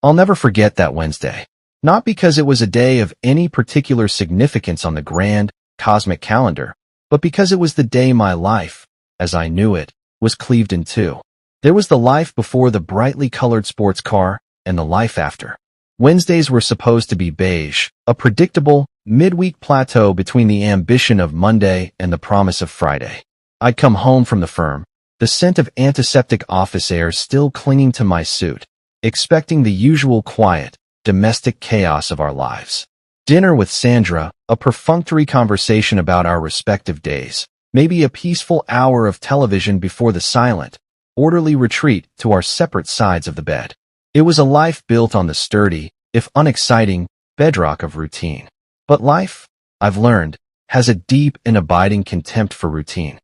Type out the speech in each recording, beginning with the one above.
I'll never forget that Wednesday. Not because it was a day of any particular significance on the grand, cosmic calendar, but because it was the day my life, as I knew it, was cleaved in two. There was the life before the brightly colored sports car, and the life after. Wednesdays were supposed to be beige, a predictable, midweek plateau between the ambition of Monday and the promise of Friday. I'd come home from the firm, the scent of antiseptic office air still clinging to my suit, expecting the usual quiet, domestic chaos of our lives. Dinner with Sandra, a perfunctory conversation about our respective days, maybe a peaceful hour of television before the silent, orderly retreat to our separate sides of the bed. It was a life built on the sturdy, if unexciting, bedrock of routine. But life, I've learned, has a deep and abiding contempt for routine.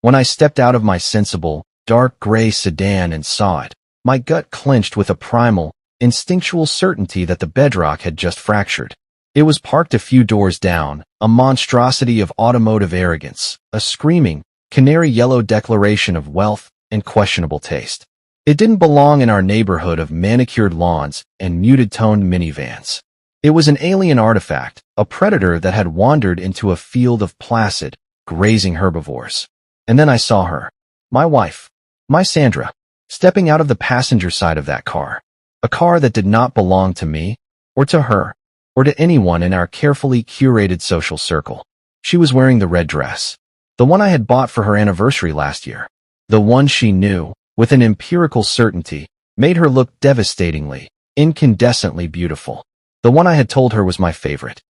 When I stepped out of my sensible, dark gray sedan and saw it, my gut clenched with a primal, instinctual certainty that the bedrock had just fractured. It was parked a few doors down, a monstrosity of automotive arrogance, a screaming, canary yellow declaration of wealth and questionable taste. It didn't belong in our neighborhood of manicured lawns and muted-toned minivans. It was an alien artifact, a predator that had wandered into a field of placid, grazing herbivores. And then I saw her, my wife, my Sandra, stepping out of the passenger side of that car. A car that did not belong to me, or to her, or to anyone in our carefully curated social circle. She was wearing the red dress, the one I had bought for her anniversary last year, the one she knew, with an empirical certainty, made her look devastatingly, incandescently beautiful, the one I had told her was my favorite.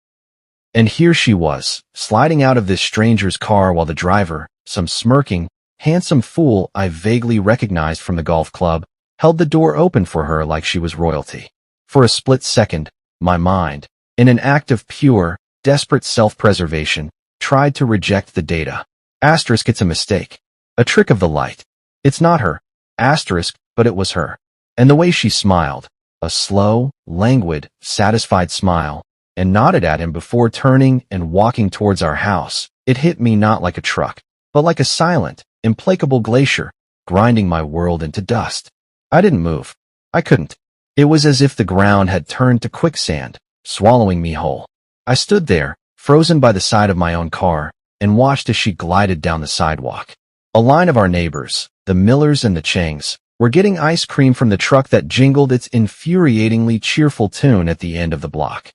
And here she was, sliding out of this stranger's car while the driver, some smirking, handsome fool I vaguely recognized from the golf club, held the door open for her like she was royalty. For a split second, my mind, in an act of pure, desperate self-preservation, tried to reject the data. Asterisk, it's a mistake. A trick of the light. It's not her. Asterisk, but it was her. And the way she smiled, a slow, languid, satisfied smile, and nodded at him before turning and walking towards our house, it hit me not like a truck, but like a silent, implacable glacier, grinding my world into dust. I didn't move. I couldn't. It was as if the ground had turned to quicksand, swallowing me whole. I stood there, frozen by the side of my own car, and watched as she glided down the sidewalk. A line of our neighbors, the Millers and the Changs, were getting ice cream from the truck that jingled its infuriatingly cheerful tune at the end of the block.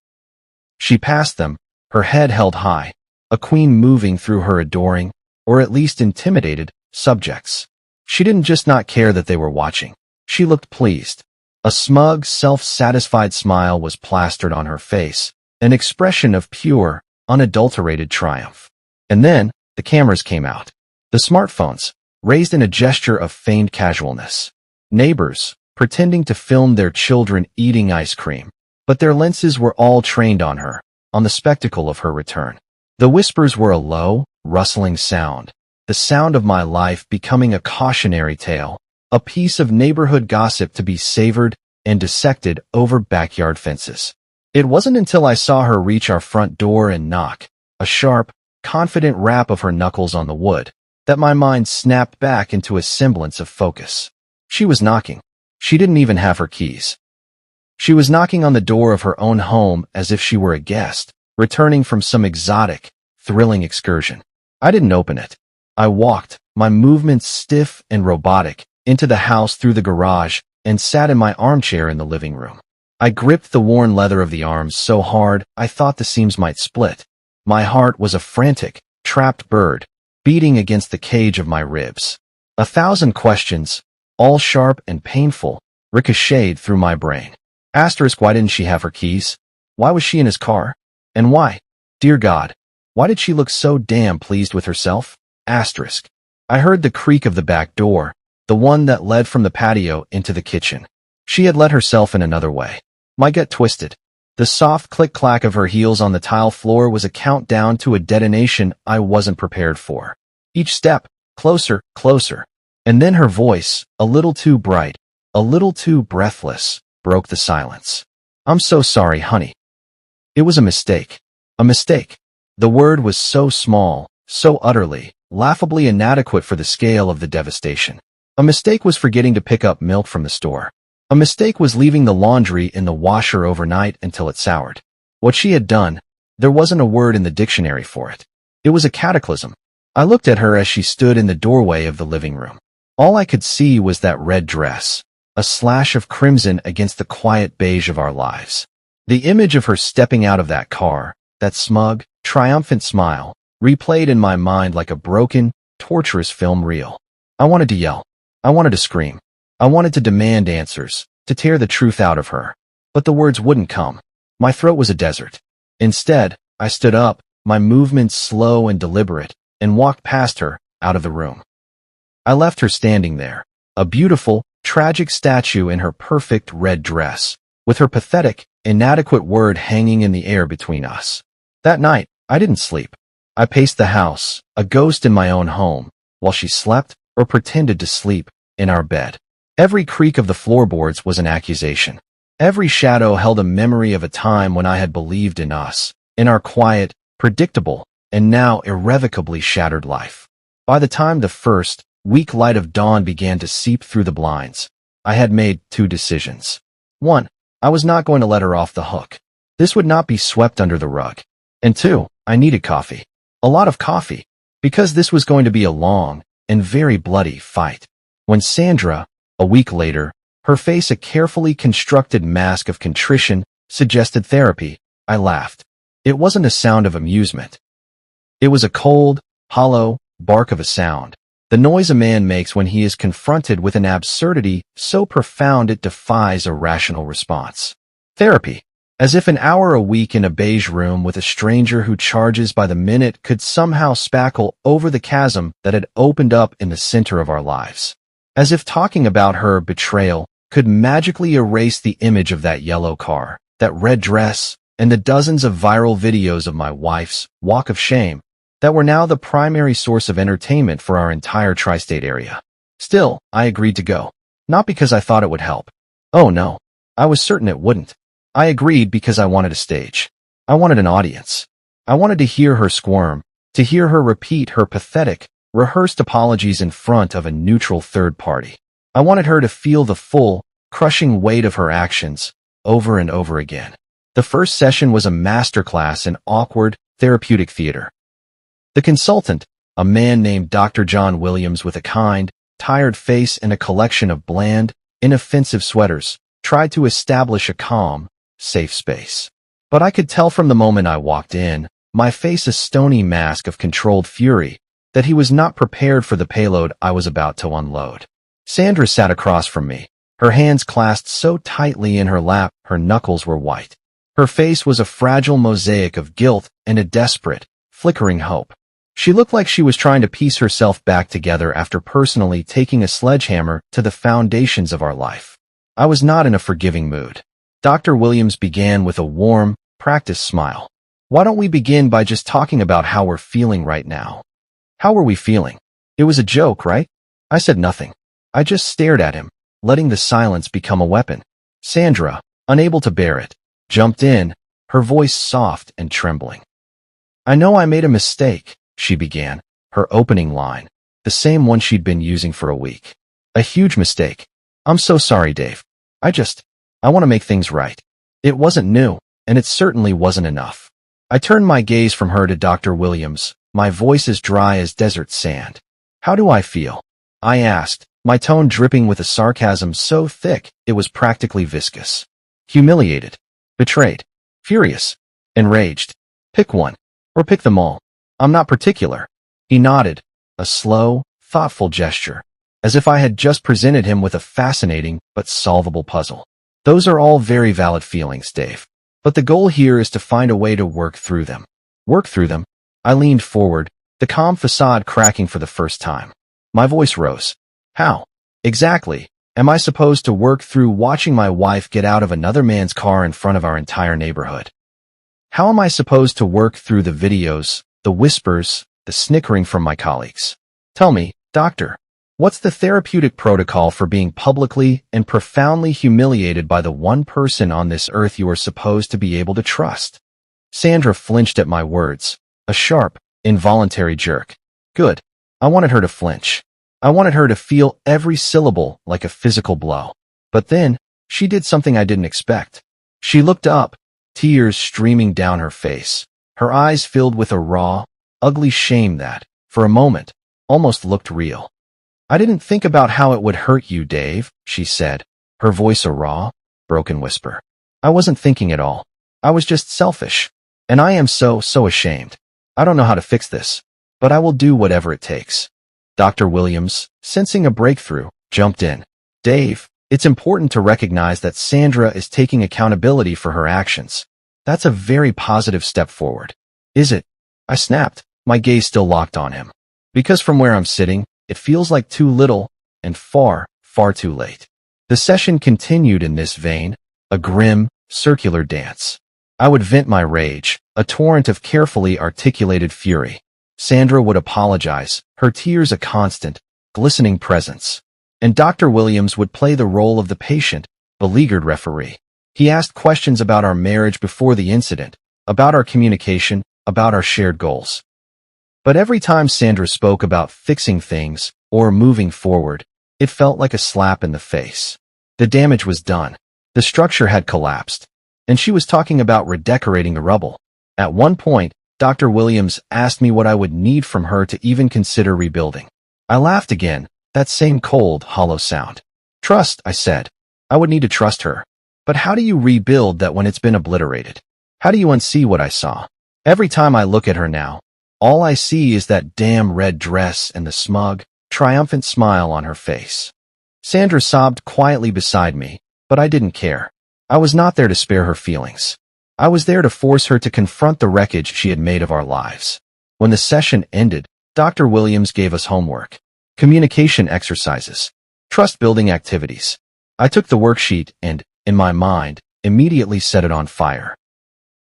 She passed them, her head held high, a queen moving through her adoring, or at least intimidated, subjects. She didn't just not care that they were watching. She looked pleased. A smug, self-satisfied smile was plastered on her face, an expression of pure, unadulterated triumph. And then, the cameras came out. The smartphones, raised in a gesture of feigned casualness. Neighbors, pretending to film their children eating ice cream, but their lenses were all trained on her, on the spectacle of her return. The whispers were a low, rustling sound, the sound of my life becoming a cautionary tale, a piece of neighborhood gossip to be savored and dissected over backyard fences. It wasn't until I saw her reach our front door and knock, a sharp, confident rap of her knuckles on the wood, that my mind snapped back into a semblance of focus. She was knocking. She didn't even have her keys. She was knocking on the door of her own home as if she were a guest, returning from some exotic, thrilling excursion. I didn't open it. I walked, my movements stiff and robotic, into the house through the garage and sat in my armchair in the living room. I gripped the worn leather of the arms so hard I thought the seams might split. My heart was a frantic, trapped bird, beating against the cage of my ribs. 1,000 questions, all sharp and painful, ricocheted through my brain. Asterisk, why didn't she have her keys? Why was she in his car? And why? Dear God, why did she look so damn pleased with herself? Asterisk. I heard the creak of the back door, the one that led from the patio into the kitchen. She had let herself in another way. My gut twisted. The soft click-clack of her heels on the tile floor was a countdown to a detonation I wasn't prepared for. Each step, closer, closer. And then her voice, a little too bright, a little too breathless, broke the silence. I'm so sorry, honey. It was a mistake. A mistake. The word was so small, so utterly, laughably inadequate for the scale of the devastation. A mistake was forgetting to pick up milk from the store. A mistake was leaving the laundry in the washer overnight until it soured. What she had done, there wasn't a word in the dictionary for it. It was a cataclysm. I looked at her as she stood in the doorway of the living room. All I could see was that red dress, a slash of crimson against the quiet beige of our lives. The image of her stepping out of that car, that smug, triumphant smile, replayed in my mind like a broken, torturous film reel. I wanted to yell. I wanted to scream. I wanted to demand answers, to tear the truth out of her. But the words wouldn't come. My throat was a desert. Instead, I stood up, my movements slow and deliberate, and walked past her, out of the room. I left her standing there, a beautiful, tragic statue in her perfect red dress, with her pathetic, inadequate word hanging in the air between us. That night, I didn't sleep. I paced the house, a ghost in my own home, while she slept, or pretended to sleep, in our bed. Every creak of the floorboards was an accusation. Every shadow held a memory of a time when I had believed in us, in our quiet, predictable, and now irrevocably shattered life. By the time the first, weak light of dawn began to seep through the blinds, I had made two decisions. One, I was not going to let her off the hook. This would not be swept under the rug. And two, I needed coffee. A lot of coffee. Because this was going to be a long and very bloody fight. When Sandra, a week later, her face a carefully constructed mask of contrition, suggested therapy, I laughed. It wasn't a sound of amusement. It was a cold, hollow bark of a sound. The noise a man makes when he is confronted with an absurdity so profound it defies a rational response. Therapy. As if an hour a week in a beige room with a stranger who charges by the minute could somehow spackle over the chasm that had opened up in the center of our lives. As if talking about her betrayal could magically erase the image of that yellow car, that red dress, and the dozens of viral videos of my wife's walk of shame that were now the primary source of entertainment for our entire tri-state area. Still, I agreed to go. Not because I thought it would help. Oh no, I was certain it wouldn't. I agreed because I wanted a stage. I wanted an audience. I wanted to hear her squirm, to hear her repeat her pathetic, rehearsed apologies in front of a neutral third party. I wanted her to feel the full, crushing weight of her actions, over and over again. The first session was a masterclass in awkward, therapeutic theater. The consultant, a man named Dr. John Williams with a kind, tired face and a collection of bland, inoffensive sweaters, tried to establish a calm, safe space. But I could tell from the moment I walked in, my face a stony mask of controlled fury, that he was not prepared for the payload I was about to unload. Sandra sat across from me, her hands clasped so tightly in her lap her knuckles were white. Her face was a fragile mosaic of guilt and a desperate, flickering hope. She looked like she was trying to piece herself back together after personally taking a sledgehammer to the foundations of our life. I was not in a forgiving mood. Dr. Williams began with a warm, practiced smile. Why don't we begin by just talking about how we're feeling right now? How were we feeling? It was a joke, right? I said nothing. I just stared at him, letting the silence become a weapon. Sandra, unable to bear it, jumped in, her voice soft and trembling. I know I made a mistake, she began, her opening line, the same one she'd been using for a week. A huge mistake. I'm so sorry, Dave. I want to make things right. It wasn't new, and it certainly wasn't enough. I turned my gaze from her to Dr. Williams, my voice as dry as desert sand. How do I feel? I asked, my tone dripping with a sarcasm so thick it was practically viscous. Humiliated. Betrayed. Furious. Enraged. Pick one. Or pick them all. I'm not particular. He nodded, a slow, thoughtful gesture, as if I had just presented him with a fascinating but solvable puzzle. Those are all very valid feelings, Dave. But the goal here is to find a way to work through them. Work through them? I leaned forward, the calm facade cracking for the first time. My voice rose. How? Exactly, am I supposed to work through watching my wife get out of another man's car in front of our entire neighborhood? How am I supposed to work through the videos, the whispers, the snickering from my colleagues? Tell me, doctor, what's the therapeutic protocol for being publicly and profoundly humiliated by the one person on this earth you are supposed to be able to trust? Sandra flinched at my words, a sharp, involuntary jerk. Good. I wanted her to flinch. I wanted her to feel every syllable like a physical blow. But then, she did something I didn't expect. She looked up, tears streaming down her face, her eyes filled with a raw, ugly shame that, for a moment, almost looked real. "I didn't think about how it would hurt you, Dave," she said, her voice a raw, broken whisper. "I wasn't thinking at all. I was just selfish. And I am so ashamed. I don't know how to fix this, but I will do whatever it takes." Dr. Williams, sensing a breakthrough, jumped in. "Dave, it's important to recognize that Sandra is taking accountability for her actions. That's a very positive step forward." "Is it?" I snapped, my gaze still locked on him. "Because from where I'm sitting, it feels like too little and far too late." The session continued in this vein, a grim, circular dance. I would vent my rage, a torrent of carefully articulated fury. Sandra would apologize, her tears a constant, glistening presence. And Dr. Williams would play the role of the patient, beleaguered referee. He asked questions about our marriage before the incident, about our communication, about our shared goals. But every time Sandra spoke about fixing things or moving forward, it felt like a slap in the face. The damage was done. The structure had collapsed. And she was talking about redecorating the rubble. At one point, Dr. Williams asked me what I would need from her to even consider rebuilding. I laughed again, that same cold, hollow sound. "Trust," I said. "I would need to trust her. But how do you rebuild that when it's been obliterated? How do you unsee what I saw? Every time I look at her now, all I see is that damn red dress and the smug, triumphant smile on her face." Sandra sobbed quietly beside me, but I didn't care. I was not there to spare her feelings. I was there to force her to confront the wreckage she had made of our lives. When the session ended, Dr. Williams gave us homework, communication exercises, trust-building activities. I took the worksheet and, in my mind, immediately set it on fire.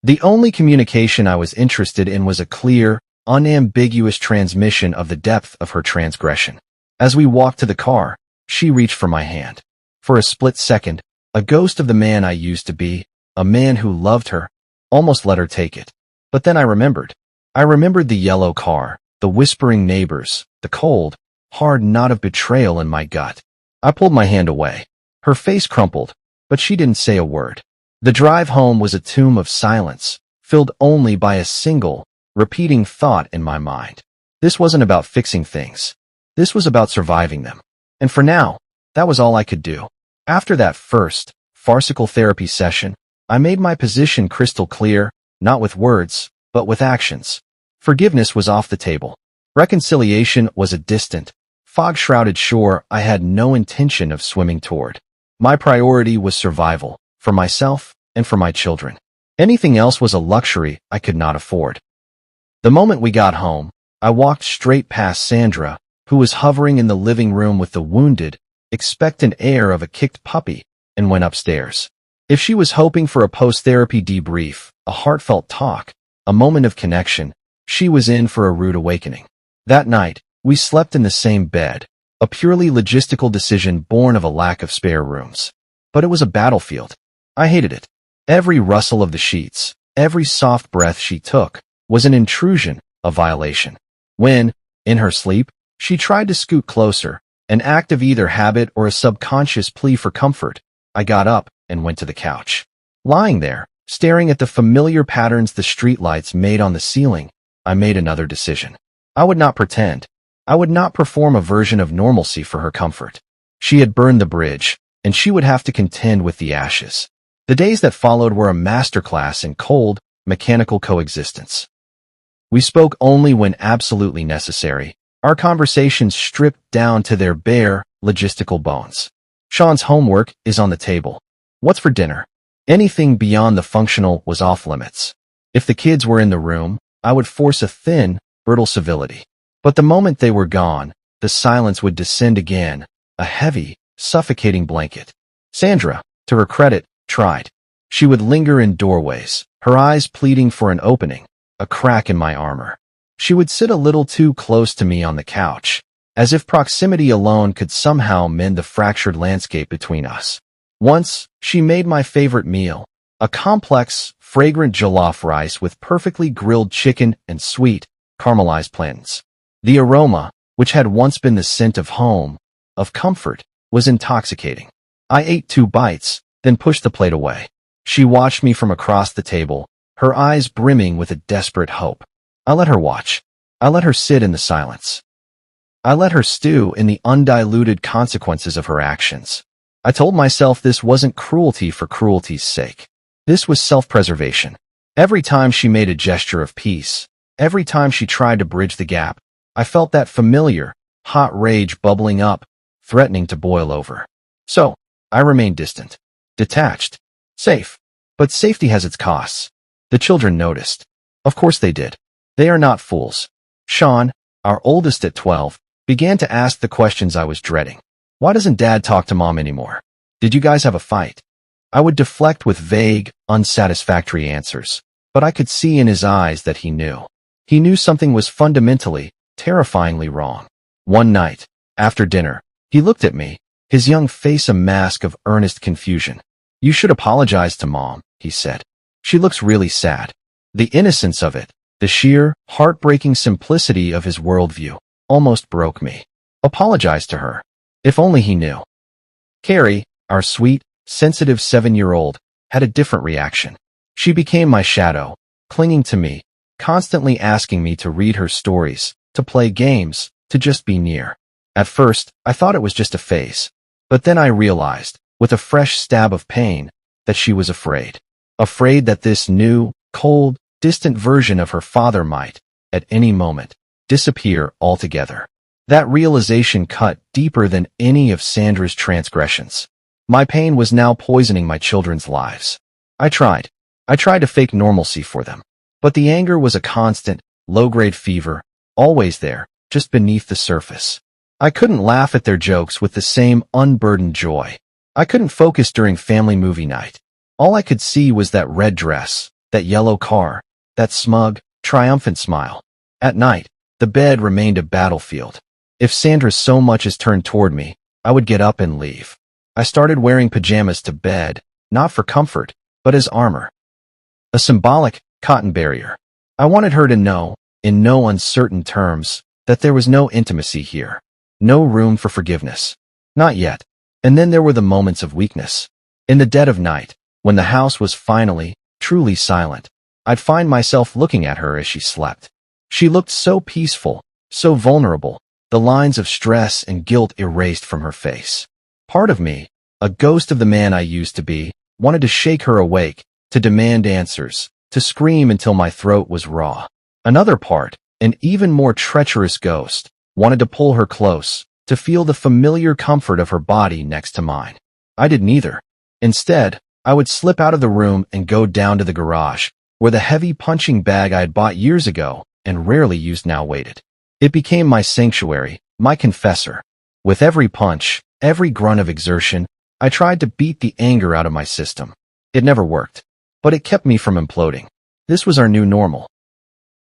The only communication I was interested in was a clear, unambiguous transmission of the depth of her transgression. As we walked to the car, she reached for my hand. For a split second, a ghost of the man I used to be, a man who loved her, almost let her take it. But then I remembered. I remembered the yellow car, the whispering neighbors, the cold, hard knot of betrayal in my gut. I pulled my hand away. Her face crumpled, but she didn't say a word. The drive home was a tomb of silence, filled only by a single, repeating thought in my mind. This wasn't about fixing things. This was about surviving them. And for now, that was all I could do. After that first, farcical therapy session, I made my position crystal clear, not with words, but with actions. Forgiveness was off the table. Reconciliation was a distant, fog-shrouded shore I had no intention of swimming toward. My priority was survival, for myself and for my children. Anything else was a luxury I could not afford. The moment we got home, I walked straight past Sandra, who was hovering in the living room with the wounded, expectant air of a kicked puppy, and went upstairs. If she was hoping for a post-therapy debrief, a heartfelt talk, a moment of connection, she was in for a rude awakening. That night, we slept in the same bed, a purely logistical decision born of a lack of spare rooms. But it was a battlefield. I hated it. Every rustle of the sheets, every soft breath she took, was an intrusion, a violation. When, in her sleep, she tried to scoot closer, an act of either habit or a subconscious plea for comfort, I got up and went to the couch. Lying there, staring at the familiar patterns the streetlights made on the ceiling, I made another decision. I would not pretend. I would not perform a version of normalcy for her comfort. She had burned the bridge, and she would have to contend with the ashes. The days that followed were a masterclass in cold, mechanical coexistence. We spoke only when absolutely necessary, our conversations stripped down to their bare, logistical bones. Sean's homework is on the table. What's for dinner? Anything beyond the functional was off limits. If the kids were in the room, I would force a thin, brittle civility. But the moment they were gone, the silence would descend again, a heavy, suffocating blanket. Sandra, to her credit, tried. She would linger in doorways, her eyes pleading for an opening, a crack in my armor. She would sit a little too close to me on the couch, as if proximity alone could somehow mend the fractured landscape between us. Once, she made my favorite meal, a complex, fragrant jollof rice with perfectly grilled chicken and sweet, caramelized plantains. The aroma, which had once been the scent of home, of comfort, was intoxicating. I ate 2 bites, then pushed the plate away. She watched me from across the table, her eyes brimming with a desperate hope. I let her watch. I let her sit in the silence. I let her stew in the undiluted consequences of her actions. I told myself this wasn't cruelty for cruelty's sake. This was self-preservation. Every time she made a gesture of peace, every time she tried to bridge the gap, I felt that familiar, hot rage bubbling up, threatening to boil over. So, I remained distant, detached, safe. But safety has its costs. The children noticed. Of course they did. They are not fools. Sean, our oldest at 12, began to ask the questions I was dreading. Why doesn't Dad talk to Mom anymore? Did you guys have a fight? I would deflect with vague, unsatisfactory answers, but I could see in his eyes that he knew. He knew something was fundamentally, terrifyingly wrong. One night, after dinner, he looked at me, his young face a mask of earnest confusion. You should apologize to Mom, he said. She looks really sad. The innocence of it, the sheer, heartbreaking simplicity of his worldview, almost broke me. Apologize to her. If only he knew. Carrie, our sweet, sensitive 7-year-old, had a different reaction. She became my shadow, clinging to me, constantly asking me to read her stories, to play games, to just be near. At first, I thought it was just a phase. But then I realized, with a fresh stab of pain, that she was afraid. Afraid that this new, cold, distant version of her father might, at any moment, disappear altogether. That realization cut deeper than any of Sandra's transgressions. My pain was now poisoning my children's lives. I tried to fake normalcy for them. But the anger was a constant, low-grade fever, always there, just beneath the surface. I couldn't laugh at their jokes with the same unburdened joy. I couldn't focus during family movie night. All I could see was that red dress, that yellow car, that smug, triumphant smile. At night, the bed remained a battlefield. If Sandra so much as turned toward me, I would get up and leave. I started wearing pajamas to bed, not for comfort, but as armor. A symbolic, cotton barrier. I wanted her to know, in no uncertain terms, that there was no intimacy here. No room for forgiveness. Not yet. And then there were the moments of weakness. In the dead of night, when the house was finally, truly silent, I'd find myself looking at her as she slept. She looked so peaceful, so vulnerable, the lines of stress and guilt erased from her face. Part of me, a ghost of the man I used to be, wanted to shake her awake, to demand answers, to scream until my throat was raw. Another part, an even more treacherous ghost, wanted to pull her close, to feel the familiar comfort of her body next to mine. I did neither. Instead, I would slip out of the room and go down to the garage, where the heavy punching bag I had bought years ago and rarely used now waited. It became my sanctuary, my confessor. With every punch, every grunt of exertion, I tried to beat the anger out of my system. It never worked, but it kept me from imploding. This was our new normal.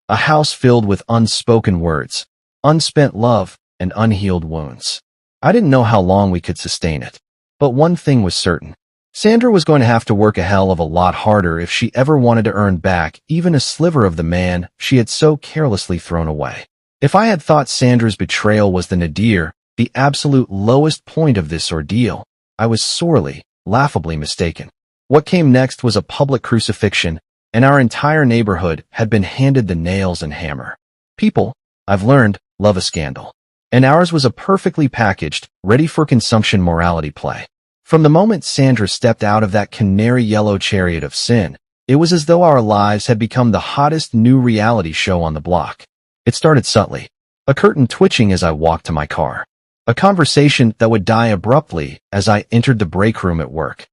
A house filled with unspoken words, unspent love, and unhealed wounds. I didn't know how long we could sustain it. But one thing was certain. Sandra was going to have to work a hell of a lot harder if she ever wanted to earn back even a sliver of the man she had so carelessly thrown away. If I had thought Sandra's betrayal was the nadir, the absolute lowest point of this ordeal, I was sorely, laughably mistaken. What came next was a public crucifixion, and our entire neighborhood had been handed the nails and hammer. People, I've learned, love a scandal. And ours was a perfectly packaged, ready-for-consumption morality play. From the moment Sandra stepped out of that canary-yellow chariot of sin, it was as though our lives had become the hottest new reality show on the block. It started subtly, a curtain twitching as I walked to my car. A conversation that would die abruptly as I entered the break room at work.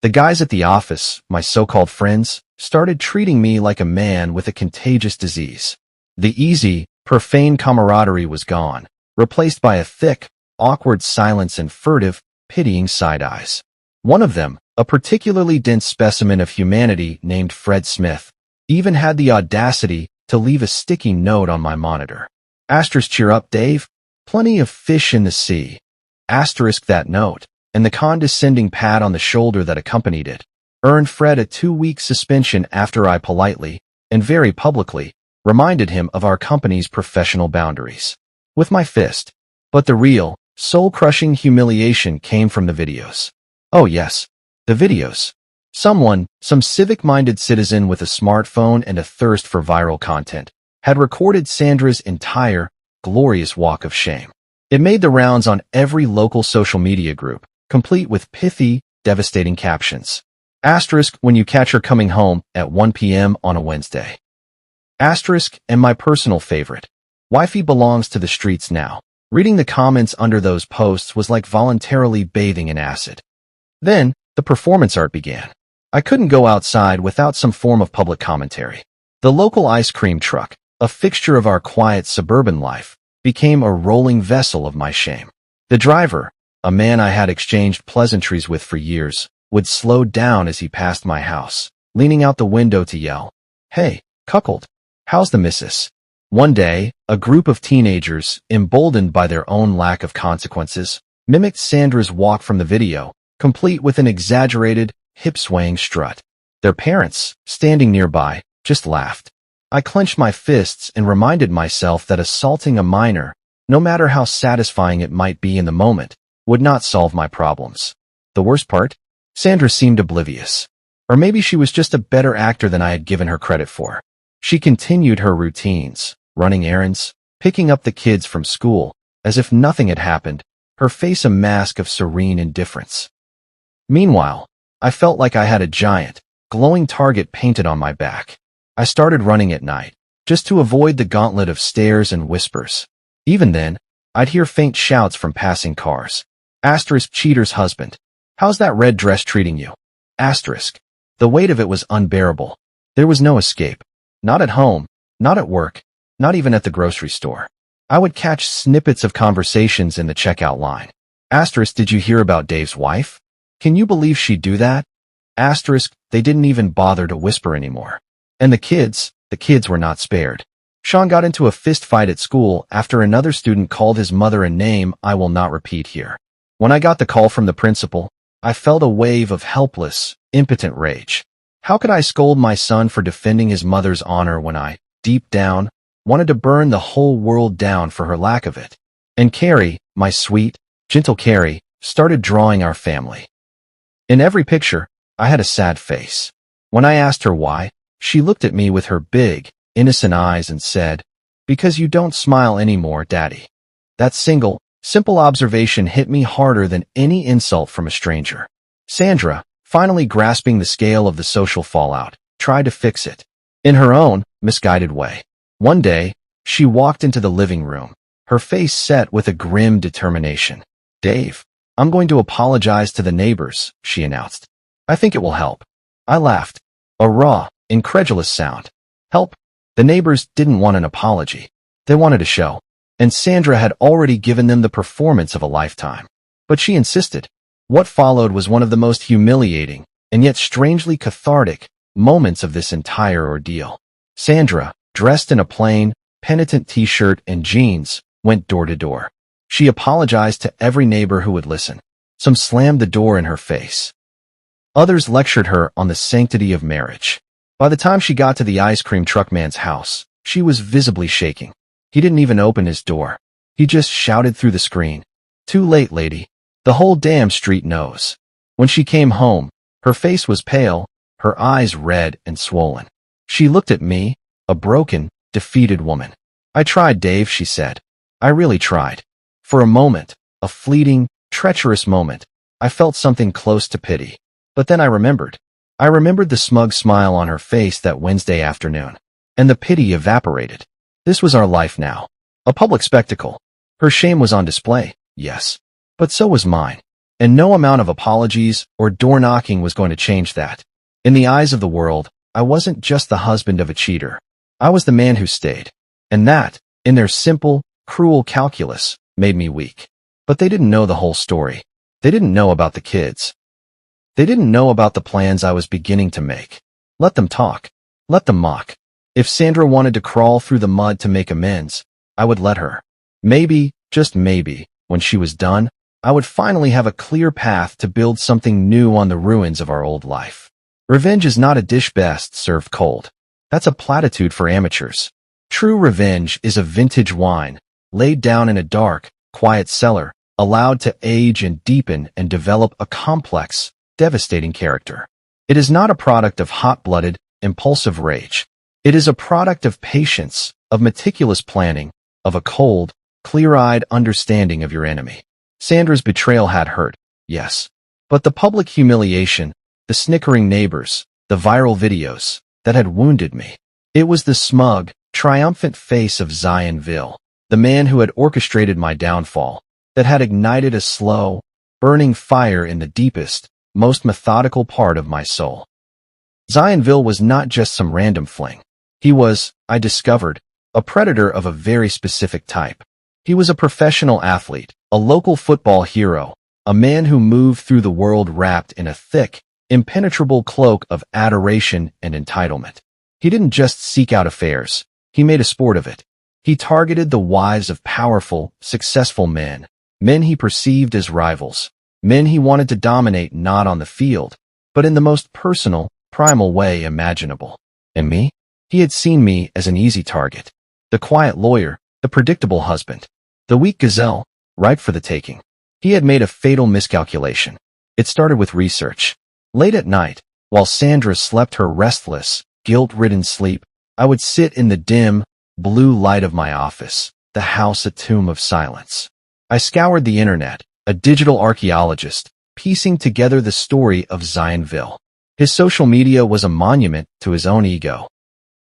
The guys at the office, my so-called friends, started treating me like a man with a contagious disease. The easy, profane camaraderie was gone, replaced by a thick, awkward silence and furtive, pitying side-eyes. One of them, a particularly dense specimen of humanity named Fred Smith, even had the audacity to leave a sticky note on my monitor. Asterisk cheer up, Dave. Plenty of fish in the sea. Asterisk that note, and the condescending pat on the shoulder that accompanied it, earned Fred a 2-week suspension after I politely, and very publicly, reminded him of our company's professional boundaries. With my fist. But the real, soul-crushing humiliation came from the videos. Oh yes, the videos. Some civic-minded citizen with a smartphone and a thirst for viral content, had recorded Sandra's entire, glorious walk of shame. It made the rounds on every local social media group, complete with pithy, devastating captions. Asterisk when you catch her coming home at 1 p.m. on a Wednesday. Asterisk and my personal favorite. Wifey belongs to the streets now. Reading the comments under those posts was like voluntarily bathing in acid. Then, the performance art began. I couldn't go outside without some form of public commentary. The local ice cream truck, a fixture of our quiet suburban life, became a rolling vessel of my shame. The driver, a man I had exchanged pleasantries with for years, would slow down as he passed my house, leaning out the window to yell, "Hey, cuckold, how's the missus?" One day, a group of teenagers, emboldened by their own lack of consequences, mimicked Sandra's walk from the video, complete with an exaggerated, hip-swaying strut. Their parents, standing nearby, just laughed. I clenched my fists and reminded myself that assaulting a minor, no matter how satisfying it might be in the moment, would not solve my problems. The worst part? Sandra seemed oblivious. Or maybe she was just a better actor than I had given her credit for. She continued her routines, running errands, picking up the kids from school, as if nothing had happened, her face a mask of serene indifference. Meanwhile, I felt like I had a giant, glowing target painted on my back. I started running at night, just to avoid the gauntlet of stares and whispers. Even then, I'd hear faint shouts from passing cars. Asterisk cheater's husband. How's that red dress treating you? Asterisk. The weight of it was unbearable. There was no escape. Not at home, not at work, not even at the grocery store. I would catch snippets of conversations in the checkout line. Asterisk, did you hear about Dave's wife? Can you believe she'd do that? Asterisk, they didn't even bother to whisper anymore. And the kids were not spared. Sean got into a fist fight at school after another student called his mother a name I will not repeat here. When I got the call from the principal, I felt a wave of helpless, impotent rage. How could I scold my son for defending his mother's honor when I, deep down, wanted to burn the whole world down for her lack of it? And Carrie, my sweet, gentle Carrie, started drawing our family. In every picture, I had a sad face. When I asked her why, she looked at me with her big, innocent eyes and said, "Because you don't smile anymore, Daddy." That simple observation hit me harder than any insult from a stranger. Sandra, finally grasping the scale of the social fallout, tried to fix it. In her own, misguided way. One day, she walked into the living room, her face set with a grim determination. "Dave, I'm going to apologize to the neighbors," she announced. "I think it will help." I laughed. A raw, incredulous sound. Help? The neighbors didn't want an apology. They wanted a show. And Sandra had already given them the performance of a lifetime. But she insisted. What followed was one of the most humiliating, and yet strangely cathartic, moments of this entire ordeal. Sandra, dressed in a plain, penitent t-shirt and jeans, went door to door. She apologized to every neighbor who would listen. Some slammed the door in her face. Others lectured her on the sanctity of marriage. By the time she got to the ice cream truck man's house, she was visibly shaking. He didn't even open his door. He just shouted through the screen, "Too late, lady. The whole damn street knows." When she came home, her face was pale, her eyes red and swollen. She looked at me, a broken, defeated woman. "I tried, Dave," she said. "I really tried." For a moment, a fleeting, treacherous moment, I felt something close to pity. But then I remembered. I remembered the smug smile on her face that Wednesday afternoon. And the pity evaporated. This was our life now. A public spectacle. Her shame was on display, yes. But so was mine. And no amount of apologies or door-knocking was going to change that. In the eyes of the world, I wasn't just the husband of a cheater. I was the man who stayed. And that, in their simple, cruel calculus, made me weak. But they didn't know the whole story. They didn't know about the kids. They didn't know about the plans I was beginning to make. Let them talk. Let them mock. If Sandra wanted to crawl through the mud to make amends, I would let her. Maybe, just maybe, when she was done, I would finally have a clear path to build something new on the ruins of our old life. Revenge is not a dish best served cold. That's a platitude for amateurs. True revenge is a vintage wine, laid down in a dark, quiet cellar, allowed to age and deepen and develop a complex, devastating character. It is not a product of hot-blooded, impulsive rage. It is a product of patience, of meticulous planning, of a cold, clear-eyed understanding of your enemy. Sandra's betrayal had hurt, yes. But the public humiliation, the snickering neighbors, the viral videos, that had wounded me. It was the smug, triumphant face of Zionville, the man who had orchestrated my downfall, that had ignited a slow, burning fire in the deepest, most methodical part of my soul. Zionville was not just some random fling. He was, I discovered, a predator of a very specific type. He was a professional athlete, a local football hero, a man who moved through the world wrapped in a thick, impenetrable cloak of adoration and entitlement. He didn't just seek out affairs. He made a sport of it. He targeted the wives of powerful, successful men, men he perceived as rivals, men he wanted to dominate not on the field, but in the most personal, primal way imaginable. And me? He had seen me as an easy target. The quiet lawyer, the predictable husband, the weak gazelle, ripe for the taking. He had made a fatal miscalculation. It started with research. Late at night, while Sandra slept her restless, guilt-ridden sleep, I would sit in the dim, blue light of my office, the house a tomb of silence. I scoured the internet, a digital archaeologist, piecing together the story of Zionville. His social media was a monument to his own ego.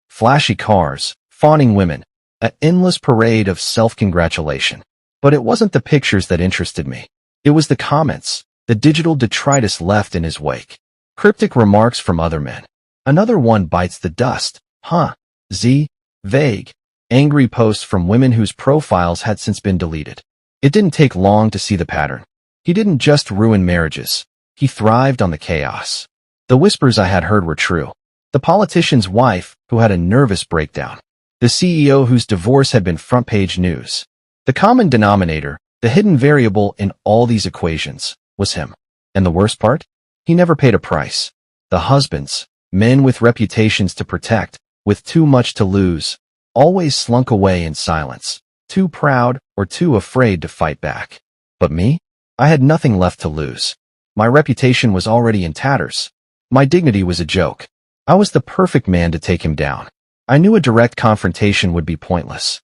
Flashy cars, fawning women, an endless parade of self-congratulation. But it wasn't the pictures that interested me. It was the comments, the digital detritus left in his wake. Cryptic remarks from other men. Another one bites the dust. Huh. Vague. Angry posts from women whose profiles had since been deleted. It didn't take long to see the pattern. He didn't just ruin marriages. He thrived on the chaos. The whispers I had heard were true. The politician's wife who had a nervous breakdown. The CEO whose divorce had been front-page news. The common denominator, the hidden variable in all these equations, was him. And the worst part? He never paid a price. The husbands, men with reputations to protect, with too much to lose, always slunk away in silence, too proud or too afraid to fight back. But me? I had nothing left to lose. My reputation was already in tatters. My dignity was a joke. I was the perfect man to take him down. I knew a direct confrontation would be pointless.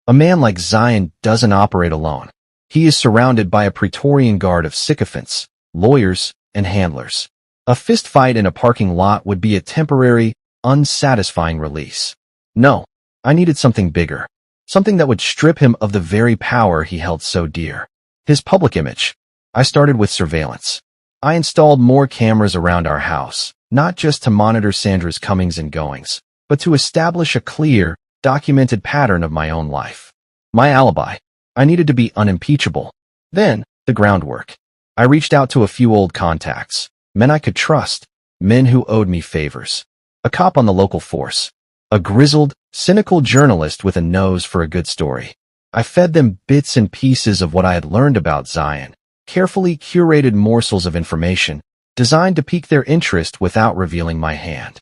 A man like Zion doesn't operate alone. He is surrounded by a Praetorian guard of sycophants, lawyers, and handlers. A fist fight in a parking lot would be a temporary, unsatisfying release. No, I needed something bigger. Something that would strip him of the very power he held so dear. His public image. I started with surveillance. I installed more cameras around our house, not just to monitor Sandra's comings and goings, but to establish a clear, documented pattern of my own life. My alibi. I needed to be unimpeachable. Then, the groundwork. I reached out to a few old contacts, men I could trust, men who owed me favors. A cop on the local force. A grizzled, cynical journalist with a nose for a good story. I fed them bits and pieces of what I had learned about Zion, carefully curated morsels of information, designed to pique their interest without revealing my hand.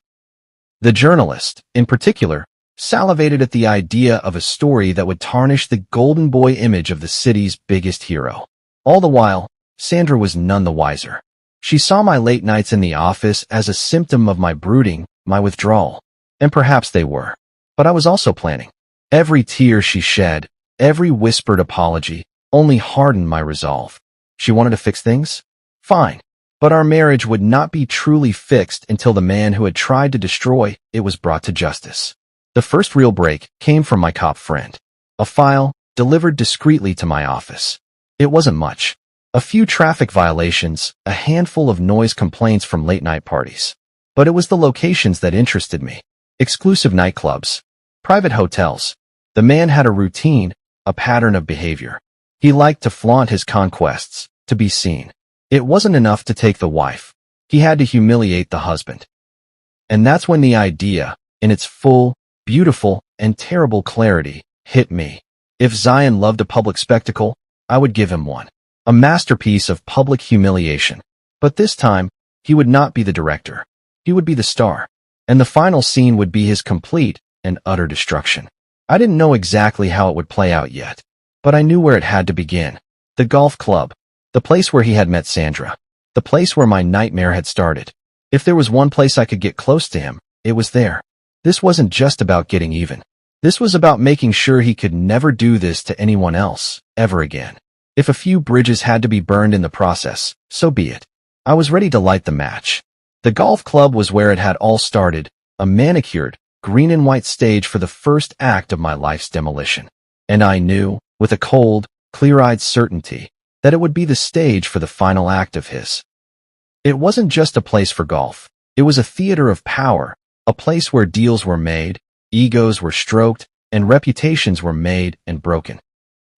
The journalist, in particular, salivated at the idea of a story that would tarnish the golden boy image of the city's biggest hero. All the while, Sandra was none the wiser. She saw my late nights in the office as a symptom of my brooding, my withdrawal. And perhaps they were. But I was also planning. Every tear she shed, every whispered apology, only hardened my resolve. She wanted to fix things? Fine. But our marriage would not be truly fixed until the man who had tried to destroy it was brought to justice. The first real break came from my cop friend. A file, delivered discreetly to my office. It wasn't much. A few traffic violations, a handful of noise complaints from late-night parties. But it was the locations that interested me. Exclusive nightclubs. Private hotels. The man had a routine, a pattern of behavior. He liked to flaunt his conquests, to be seen. It wasn't enough to take the wife. He had to humiliate the husband. And that's when the idea, in its full, beautiful, and terrible clarity, hit me. If Zion loved a public spectacle, I would give him one. A masterpiece of public humiliation. But this time, he would not be the director. He would be the star. And the final scene would be his complete and utter destruction. I didn't know exactly how it would play out yet, but I knew where it had to begin. The golf club. The place where he had met Sandra. The place where my nightmare had started. If there was one place I could get close to him, it was there. This wasn't just about getting even. This was about making sure he could never do this to anyone else, ever again. If a few bridges had to be burned in the process, so be it. I was ready to light the match. The golf club was where it had all started, a manicured, green and white stage for the first act of my life's demolition. And I knew, with a cold, clear-eyed certainty, that it would be the stage for the final act of his. It wasn't just a place for golf. It was a theater of power, a place where deals were made, egos were stroked, and reputations were made and broken.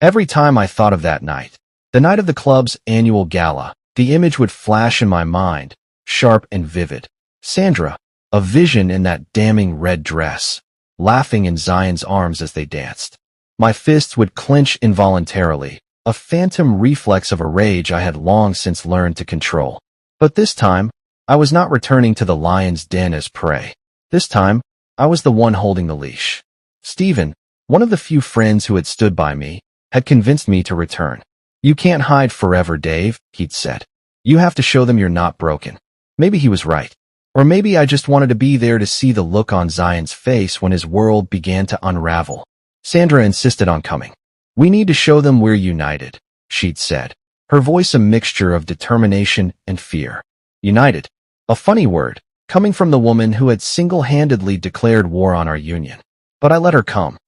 Every time I thought of that night, the night of the club's annual gala, the image would flash in my mind, sharp and vivid. Sandra, a vision in that damning red dress, laughing in Zion's arms as they danced. My fists would clench involuntarily, a phantom reflex of a rage I had long since learned to control. But this time, I was not returning to the lion's den as prey. This time, I was the one holding the leash. Stephen, one of the few friends who had stood by me, had convinced me to return. "You can't hide forever, Dave," he'd said. "You have to show them you're not broken." Maybe he was right. Or maybe I just wanted to be there to see the look on Zion's face when his world began to unravel. Sandra insisted on coming. "We need to show them we're united," she'd said, her voice a mixture of determination and fear. United. A funny word, coming from the woman who had single-handedly declared war on our union. But I let her come.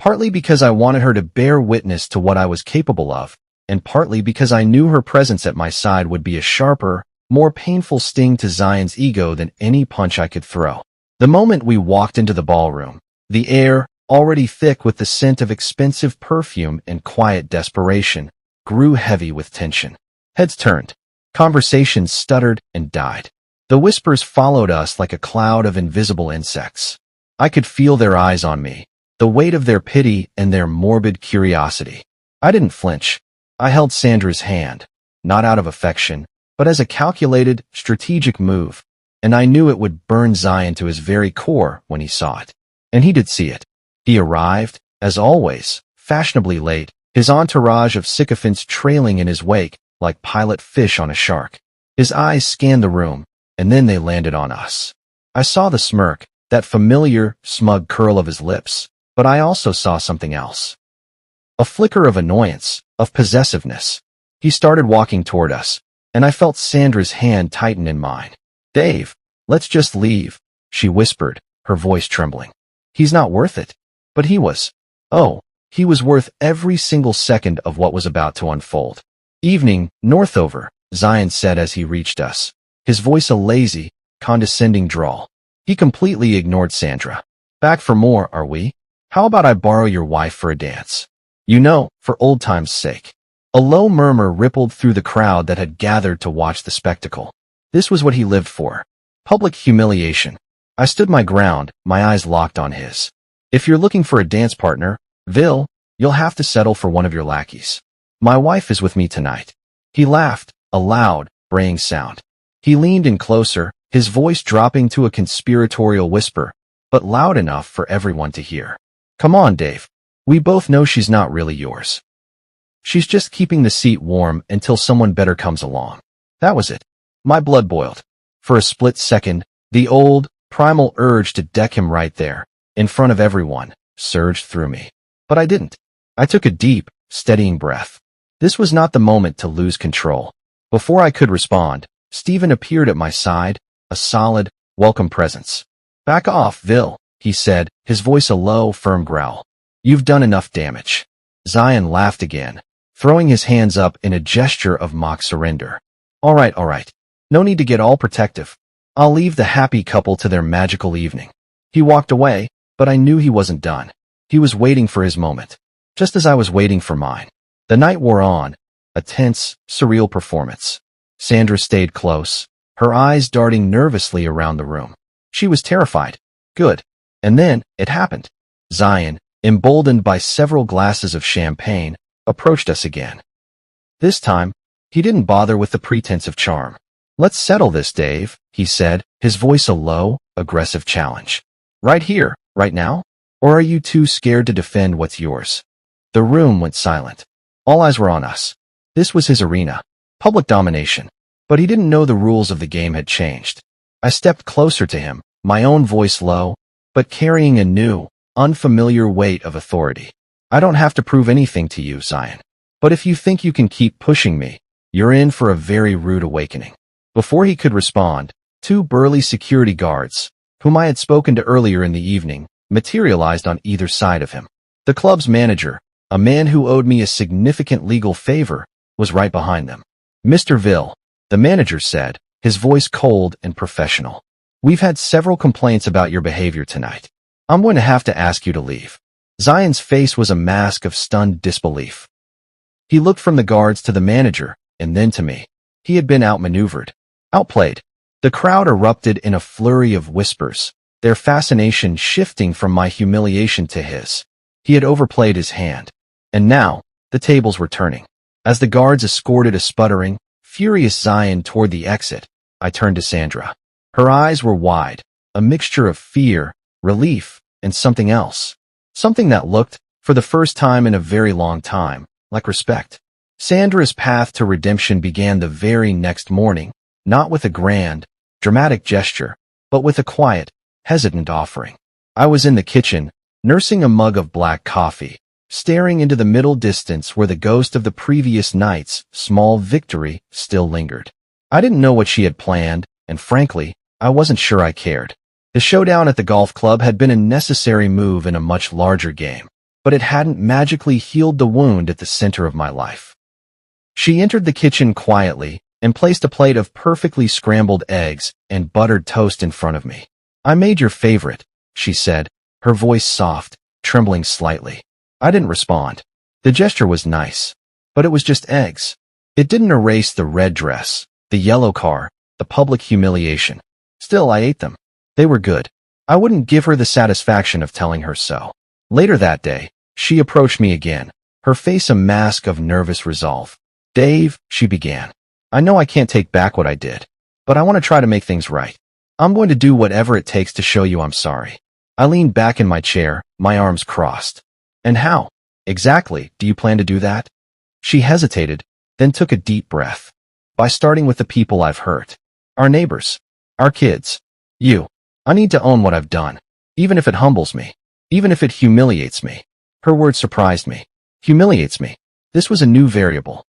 Partly because I wanted her to bear witness to what I was capable of, and partly because I knew her presence at my side would be a sharper, more painful sting to Zion's ego than any punch I could throw. The moment we walked into the ballroom, the air, already thick with the scent of expensive perfume and quiet desperation, grew heavy with tension. Heads turned. Conversations stuttered and died. The whispers followed us like a cloud of invisible insects. I could feel their eyes on me, the weight of their pity and their morbid curiosity. I didn't flinch. I held Sandra's hand, not out of affection, but as a calculated, strategic move, and I knew it would burn Zion to his very core when he saw it. And he did see it. He arrived, as always, fashionably late, his entourage of sycophants trailing in his wake like pilot fish on a shark. His eyes scanned the room, and then they landed on us. I saw the smirk, that familiar, smug curl of his lips, but I also saw something else. A flicker of annoyance, of possessiveness. He started walking toward us, and I felt Sandra's hand tighten in mine. "Dave, let's just leave," she whispered, her voice trembling. "He's not worth it." But he was. Oh, he was worth every single second of what was about to unfold. "Evening, Northover," Zion said as he reached us, his voice a lazy, condescending drawl. He completely ignored Sandra. "Back for more, are we? How about I borrow your wife for a dance? You know, for old time's sake." A low murmur rippled through the crowd that had gathered to watch the spectacle. This was what he lived for. Public humiliation. I stood my ground, my eyes locked on his. "If you're looking for a dance partner, Vil, you'll have to settle for one of your lackeys. My wife is with me tonight." He laughed, a loud, braying sound. He leaned in closer, his voice dropping to a conspiratorial whisper, but loud enough for everyone to hear. "Come on, Dave. We both know she's not really yours. She's just keeping the seat warm until someone better comes along." That was it. My blood boiled. For a split second, the old, primal urge to deck him right there, in front of everyone, surged through me. But I didn't. I took a deep, steadying breath. This was not the moment to lose control. Before I could respond, Stephen appeared at my side, a solid, welcome presence. "Back off, Vil," he said, his voice a low, firm growl. "You've done enough damage." Zion laughed again, throwing his hands up in a gesture of mock surrender. All right. No need to get all protective. I'll leave the happy couple to their magical evening." He walked away, but I knew he wasn't done. He was waiting for his moment, just as I was waiting for mine. The night wore on, a tense, surreal performance. Sandra stayed close, her eyes darting nervously around the room. She was terrified. Good. And then, it happened. Zion, emboldened by several glasses of champagne, approached us again. This time, he didn't bother with the pretense of charm. "Let's settle this, Dave," he said, his voice a low, aggressive challenge. "Right here, right now? Or are you too scared to defend what's yours?" The room went silent. All eyes were on us. This was his arena. Public domination. But he didn't know the rules of the game had changed. I stepped closer to him, my own voice low, but carrying a new, unfamiliar weight of authority. I don't have to prove anything to you, Zion. But if you think you can keep pushing me, you're in for a very rude awakening. Before he could respond, 2 burly security guards, whom I had spoken to earlier in the evening, materialized on either side of him. The club's manager, a man who owed me a significant legal favor, was right behind them. Mr. Ville, the manager said, his voice cold and professional. We've had several complaints about your behavior tonight. I'm going to have to ask you to leave. Zion's face was a mask of stunned disbelief. He looked from the guards to the manager, and then to me. He had been outmaneuvered, outplayed. The crowd erupted in a flurry of whispers, their fascination shifting from my humiliation to his. He had overplayed his hand. And now, the tables were turning. As the guards escorted a sputtering, furious Zion toward the exit, I turned to Sandra. Her eyes were wide, a mixture of fear, relief, and something else. Something that looked, for the first time in a very long time, like respect. Sandra's path to redemption began the very next morning, not with a grand, dramatic gesture, but with a quiet, hesitant offering. I was in the kitchen, nursing a mug of black coffee, staring into the middle distance where the ghost of the previous night's small victory still lingered. I didn't know what she had planned, and frankly, I wasn't sure I cared. The showdown at the golf club had been a necessary move in a much larger game, but it hadn't magically healed the wound at the center of my life. She entered the kitchen quietly and placed a plate of perfectly scrambled eggs and buttered toast in front of me. I made your favorite, she said, her voice soft, trembling slightly. I didn't respond. The gesture was nice, but it was just eggs. It didn't erase the red dress, the yellow car, the public humiliation. Still, I ate them. They were good. I wouldn't give her the satisfaction of telling her so. Later that day, she approached me again, her face a mask of nervous resolve. Dave, she began. I know I can't take back what I did, but I want to try to make things right. I'm going to do whatever it takes to show you I'm sorry. I leaned back in my chair, my arms crossed. And how, exactly, do you plan to do that? She hesitated, then took a deep breath. By starting with the people I've hurt. Our neighbors. Our kids. You. I need to own what I've done. Even if it humbles me. Even if it humiliates me. Her word surprised me. Humiliates me. This was a new variable.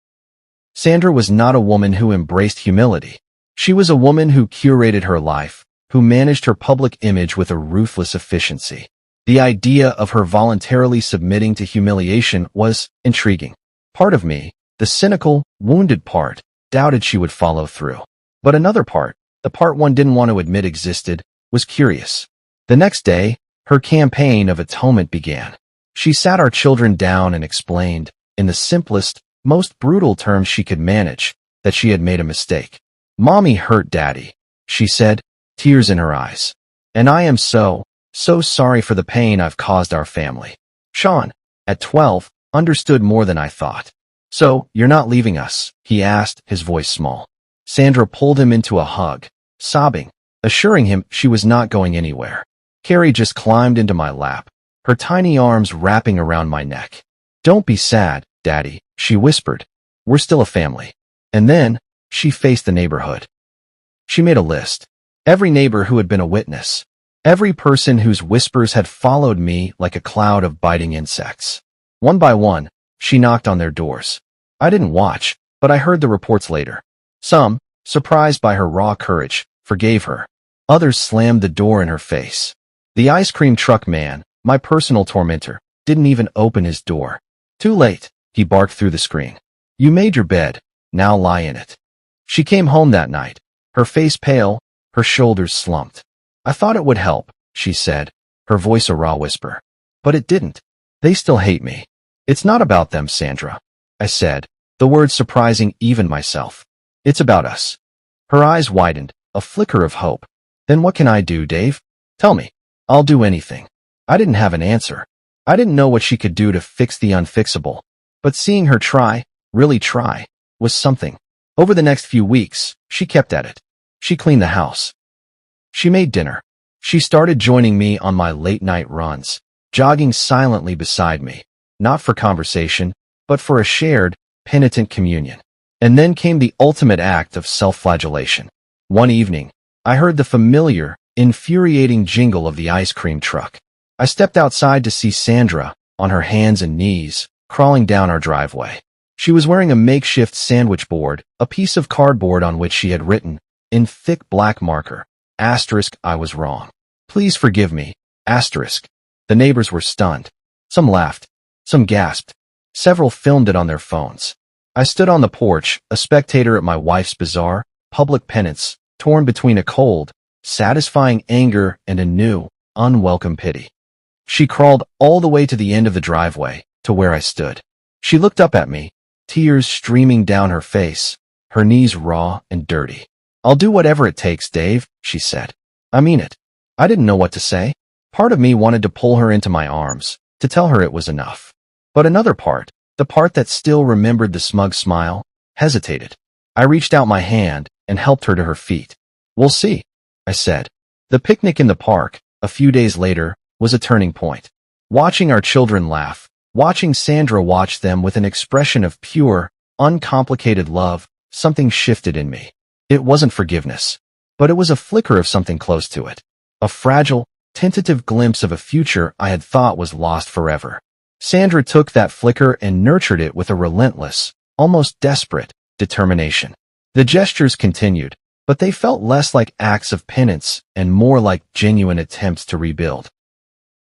Sandra was not a woman who embraced humility. She was a woman who curated her life, who managed her public image with a ruthless efficiency. The idea of her voluntarily submitting to humiliation was intriguing. Part of me, the cynical, wounded part, doubted she would follow through. But another part, the part one didn't want to admit existed, was curious. The next day, her campaign of atonement began. She sat our children down and explained, in the simplest, most brutal terms she could manage, that she had made a mistake. Mommy hurt Daddy, she said, tears in her eyes. And I am so sorry for the pain I've caused our family. Sean, at 12, understood more than I thought. So, you're not leaving us, he asked, his voice small. Sandra pulled him into a hug, sobbing, assuring him she was not going anywhere. Carrie just climbed into my lap, her tiny arms wrapping around my neck. Don't be sad, Daddy, she whispered. We're still a family. And then, she faced the neighborhood. She made a list. Every neighbor who had been a witness. Every person whose whispers had followed me like a cloud of biting insects. One by one, she knocked on their doors. I didn't watch, but I heard the reports later. Some, surprised by her raw courage, forgave her. Others slammed the door in her face. The ice cream truck man, my personal tormentor, didn't even open his door. Too late, he barked through the screen. You made your bed, now lie in it. She came home that night, her face pale, her shoulders slumped. I thought it would help, she said, her voice a raw whisper. But it didn't. They still hate me. It's not about them, Sandra, I said, the words surprising even myself. It's about us. Her eyes widened, a flicker of hope. Then what can I do, Dave? Tell me. I'll do anything. I didn't have an answer. I didn't know what she could do to fix the unfixable. But seeing her try, really try, was something. Over the next few weeks, she kept at it. She cleaned the house. She made dinner. She started joining me on my late-night runs, jogging silently beside me, not for conversation, but for a shared, penitent communion. And then came the ultimate act of self-flagellation. One evening, I heard the familiar, infuriating jingle of the ice cream truck. I stepped outside to see Sandra, on her hands and knees, crawling down our driveway. She was wearing a makeshift sandwich board, a piece of cardboard on which she had written, in thick black marker, asterisk, I was wrong. Please forgive me, asterisk. The neighbors were stunned. Some laughed. Some gasped. Several filmed it on their phones. I stood on the porch, a spectator at my wife's bizarre, public penance, torn between a cold, satisfying anger and a new, unwelcome pity. She crawled all the way to the end of the driveway, to where I stood. She looked up at me, tears streaming down her face, her knees raw and dirty. I'll do whatever it takes, Dave, she said. I mean it. I didn't know what to say. Part of me wanted to pull her into my arms, to tell her it was enough. But another part, the part that still remembered the smug smile, hesitated. I reached out my hand and helped her to her feet. We'll see, I said. The picnic in the park, a few days later, was a turning point. Watching our children laugh, watching Sandra watch them with an expression of pure, uncomplicated love, something shifted in me. It wasn't forgiveness, but it was a flicker of something close to it. A fragile, tentative glimpse of a future I had thought was lost forever. Sandra took that flicker and nurtured it with a relentless, almost desperate, determination. The gestures continued, but they felt less like acts of penance and more like genuine attempts to rebuild.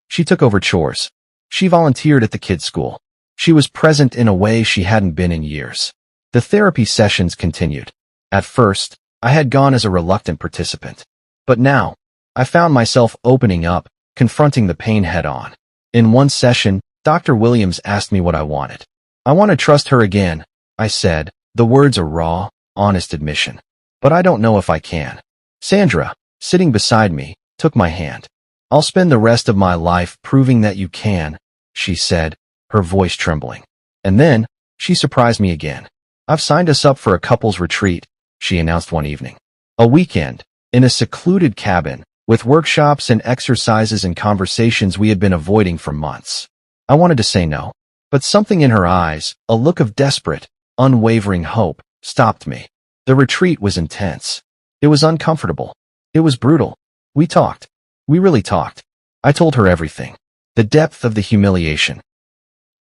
She took over chores. She volunteered at the kids' school. She was present in a way she hadn't been in years. The therapy sessions continued. At first, I had gone as a reluctant participant. But now, I found myself opening up, confronting the pain head-on. In one session, Dr. Williams asked me what I wanted. I want to trust her again, I said, the words a raw, honest admission. But I don't know if I can. Sandra, sitting beside me, took my hand. I'll spend the rest of my life proving that you can, she said, her voice trembling. And then, she surprised me again. I've signed us up for a couples retreat, she announced one evening. A weekend, in a secluded cabin, with workshops and exercises and conversations we had been avoiding for months. I wanted to say no, but something in her eyes, a look of desperate, unwavering hope, stopped me. The retreat was intense. It was uncomfortable. It was brutal. We talked. We really talked. I told her everything. The depth of the humiliation.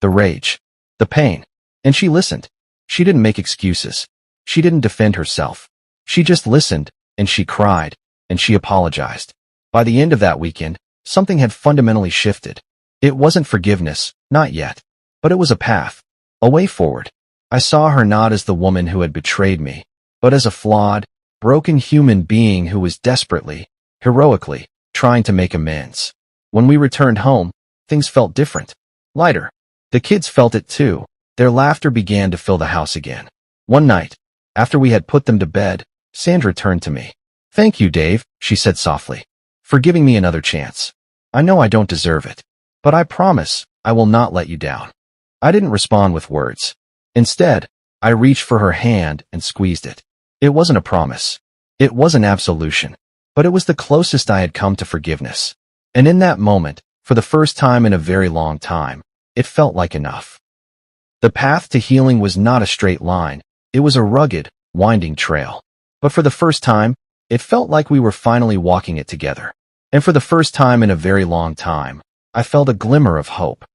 The rage. The pain. And she listened. She didn't make excuses. She didn't defend herself. She just listened, and she cried, and she apologized. By the end of that weekend, something had fundamentally shifted. It wasn't forgiveness, not yet. But it was a path. A way forward. I saw her not as the woman who had betrayed me, but as a flawed, broken human being who was desperately, heroically, trying to make amends. When we returned home, things felt different. Lighter. The kids felt it too. Their laughter began to fill the house again. One night, after we had put them to bed, Sandra turned to me. Thank you, Dave, she said softly, for giving me another chance. I know I don't deserve it, but I promise I will not let you down. I didn't respond with words. Instead, I reached for her hand and squeezed it. It wasn't a promise. It wasn't absolution, but it was the closest I had come to forgiveness. And in that moment, for the first time in a very long time, it felt like enough. The path to healing was not a straight line. It was a rugged, winding trail. But for the first time, it felt like we were finally walking it together. And for the first time in a very long time, I felt a glimmer of hope.